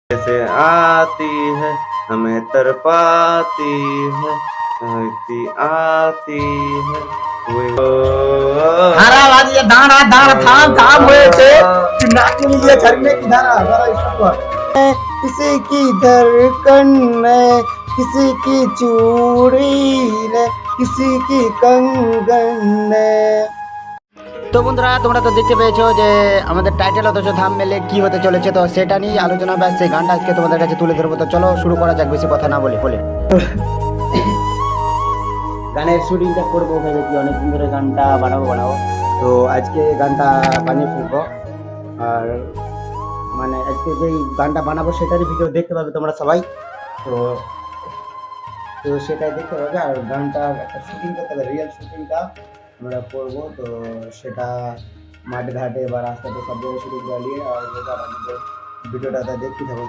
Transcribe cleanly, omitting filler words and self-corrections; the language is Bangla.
कैसे आती है हमें तरपाती है आती आती है খারাপ আজকে দাঁড়া দাঁড়া থাম থাম হয়েছে তুই নাক মিলিয়ে ঝরনে কি দাঁড়া দাঁড়া স্টপ কর किसी की धड़कन में किसी की चूड़ी ने किसी की कंगन ने। তো বন্ধুরা তোমরা তো দেখতে পেয়েছো যে আমাদের টাইটেল অথচ থাম মেলে কি হতে চলেছে, তো সেটা নিয়ে আলোচনা ব্যাস সেই গানটা আজকে তোমাদের কাছে তুলে ধরবো। তো চলো শুরু করা যাক বেশি কথা না বলে বলে গানের শুটিংটা করবো ভেবেছি অনেকদিন ধরে, গানটা বানাবো তো আজকে গানটা বানিয়ে ফেলবো। আর মানে আজকে যেই গানটা বানাবো সেটারই ভিডিও দেখতে পাবে তোমরা সবাই। তো তো সেটাই দেখতে পাবে। আর গানটা একটা শুটিং করতে হবে, রিয়েল শুটিংটা আমরা করবো। তো সেটা মাঠ ঘাটে বা রাস্তাতে সব জায়গায় শুটিং চালিয়ে আর আমাদের ভিডিওটা দেখতে থাকো।